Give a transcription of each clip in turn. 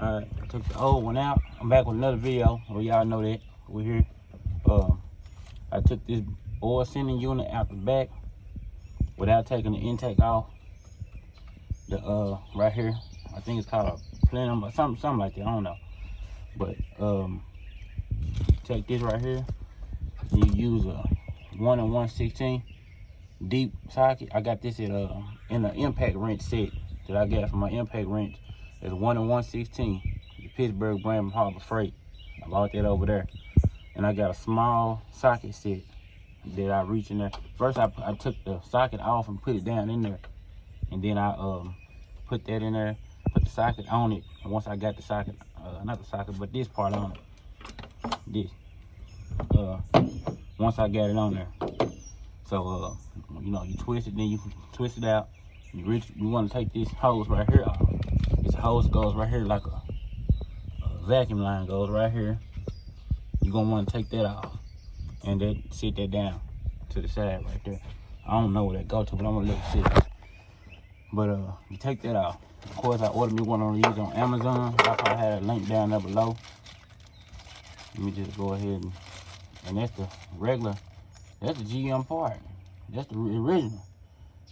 Alright, I took the old one out. I'm back with another video. Well, y'all know that. We're here. I took this oil sending unit out the back without taking the intake off. The right here, I think it's called a plenum or something like that. I don't know. But take this right here. You use a 1 and 1/16 deep socket. I got this at in the impact wrench set that I got from my impact wrench. It's 1 and 1/16, the Pittsburgh brand Harbor Freight. I bought that over there. And I got a small socket set that I reach in there. First I took the socket off and put it down in there. And then I put that in there, put the socket on it. And once I got the socket, not the socket, but this part on it. This. Once I got it on there. So you know, you twist it, then you twist it out. You want to take this hose right here off. This hose goes right here like a vacuum line goes right here. You're gonna want to take that off and then sit that down to the side right there. I don't know where that go to, but I'm gonna let it sit. But you take that off. Of course, I ordered me one of these on Amazon. I probably had a link down there below. Let me just go ahead and that's the regular. That's the GM part. That's the original.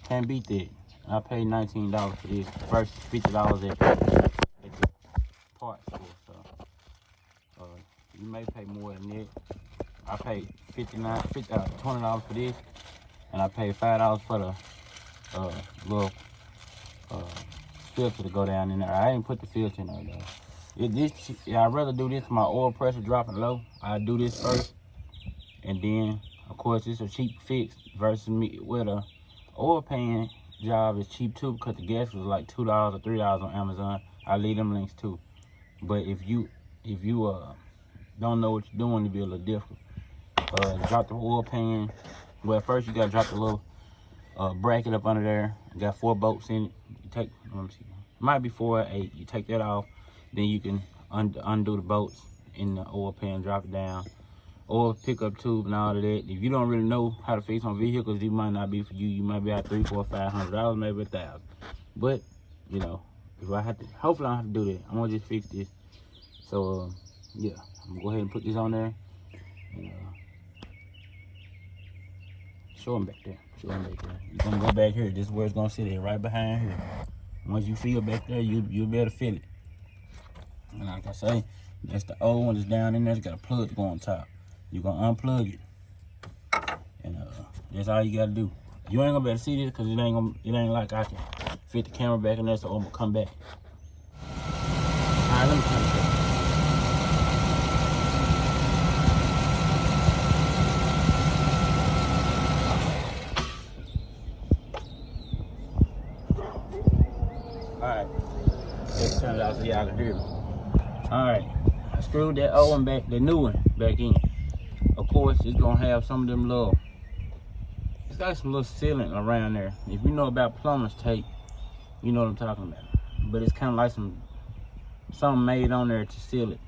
Can't beat that. I paid $19 for this versus $50 at the parts store. So you may pay more than that. I paid $20 for this, and I paid $5 for the little filter to go down in there. I ain't put the filter in there though. I'd rather do this. My oil pressure dropping low. I do this first, and then of course it's a cheap fix versus me with a oil pan job is cheap too, because the gas was like $2 or $3 on Amazon. I leave them links too. But if you don't know what you're doing, it'll be a little difficult. Drop the oil pan. Well, first you gotta drop the little bracket up under there. You got 4 bolts in it. You take, let me see, it might be 4 or 8. You take that off, then you can undo the bolts in the oil pan, drop it down. Or pickup tube and all of that. If you don't really know how to fix on vehicles, it might not be for you. You might be at $300, $400, $500, maybe $1,000. But you know, if I have to, hopefully I don't have to do that. I'm gonna just fix this. So yeah, I'm gonna go ahead and put this on there. And, show them back there. Show them back there. You're gonna go back here. This is where it's gonna sit at, right behind here. Once you feel back there, you'll be able to feel it. And like I say, that's the old one that's down in there. It's got a plug to go on top. You're gonna unplug it, and that's all you gotta do. You ain't gonna be able to see this because it ain't like I can fit the camera back in there, so I'm gonna come back. All right, let me turn it back. All right, let's turn it off so y'all can hear me. All right, I screwed that old one back, the new one back in. Of course, it's gonna have some of them little, it's got some little sealant around there. If you know about plumber's tape, you know what I'm talking about. But it's kind of like something made on there to seal it.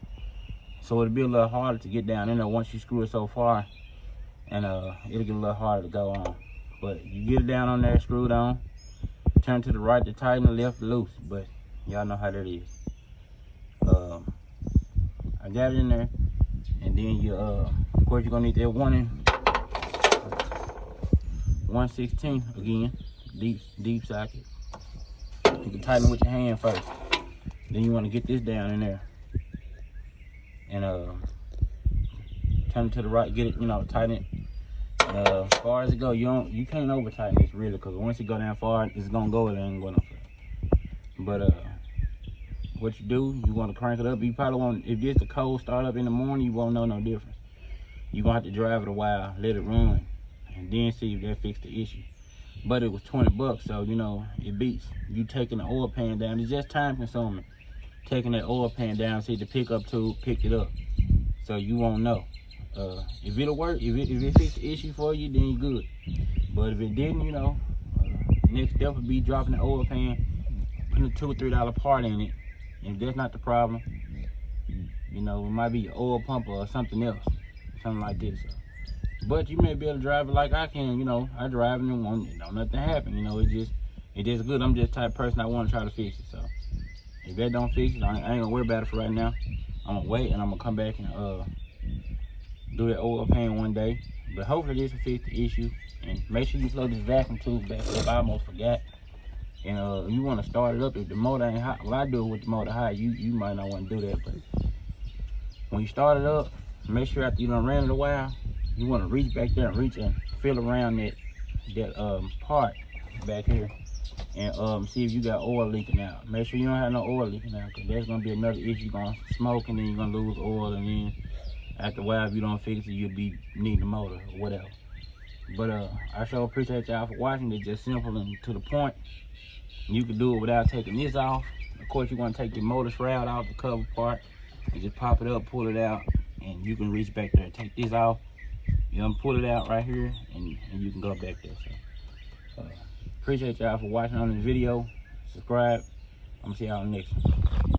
So it'll be a little harder to get down in there once you screw it so far. And it'll get a little harder to go on. But you get it down on there, screw it on. Turn to the right to tighten, the left to loose. But y'all know how that is. I got it in there. And then you, of course, you're gonna need that 1 and 1/16 again, deep socket. You can tighten it with your hand first. Then you want to get this down in there, and turn it to the right. Get it, you know, tighten it. And as far as it go, you can't over tighten this really, because once you go down far, it's gonna go. It ain't going no further. But what you do, you want to crank it up. You probably won't, if it's the cold start up in the morning, you won't know no difference. You're gonna have to drive it a while, let it run, and then see if that fixed the issue. But it was 20 bucks, so you know, it beats you taking the oil pan down. It's just time consuming. Taking that oil pan down, see the pickup tube, picked it up. So you won't know. If it'll work, if it fixed the issue for you, then you're good. But if it didn't, you know, next step would be dropping the oil pan, putting a $2 or $3 part in it. If that's not the problem, you know, it might be your oil pump or something else, something like this. But you may be able to drive it like I can, you know. I drive it and nothing happen, you know. It just good. I'm just the type of person I want to try to fix it. So If that don't fix it, I ain't gonna worry about it for right now. I'm gonna wait and I'm gonna come back and do that oil pan one day. But hopefully this will fix the issue. And make sure you plug this vacuum tube back up. I almost forgot. And you want to start it up if the motor ain't hot. Well, I do it with the motor hot. You might not want to do that, but when you start it up, make sure after you done ran it a while, you want to reach back there and reach and feel around that part back here and see if you got oil leaking out. Make sure you don't have no oil leaking out, because that's gonna be another issue. You're gonna smoke and then you're gonna lose oil, and then after a while, if you don't fix it, you'll be needing the motor or whatever. But I sure appreciate y'all for watching. It's just simple and to the point. You can do it without taking this off. Of course, you want to take the motor shroud off, the cover part, and just pop it up, pull it out, and you can reach back there, take this off, you know, pull it out right here, and you can go back there. So appreciate y'all for watching on this video. Subscribe. I'm gonna see y'all next one.